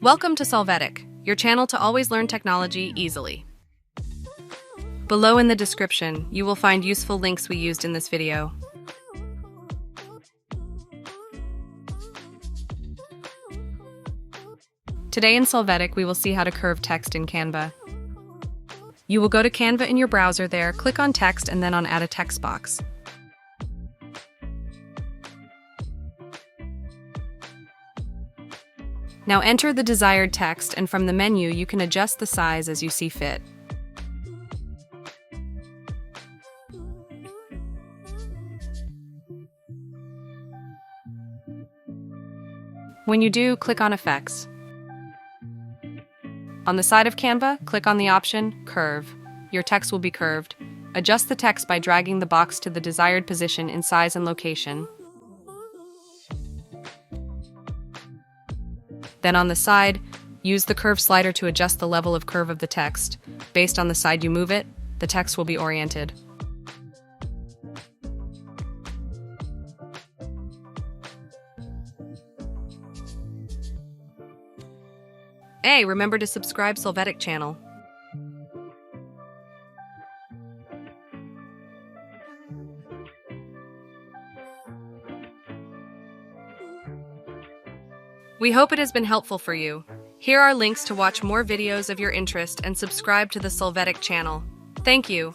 Welcome to Solvetic, your channel to always learn technology easily. Below in the description, you will find useful links we used in this video. Today in Solvetic, we will see how to curve text in Canva. You will go to Canva in your browser there, click on text and then on add a text box. Now enter the desired text, and from the menu you can adjust the size as you see fit. When you do, click on Effects. On the side of Canva, click on the option Curve. Your text will be curved. Adjust the text by dragging the box to the desired position in size and location. Then on the side, use the curve slider to adjust the level of curve of the text. Based on the side you move it, the text will be oriented. Hey, remember to subscribe Solvetic channel. We hope it has been helpful for you. Here are links to watch more videos of your interest and subscribe to the Solvetic channel. Thank you.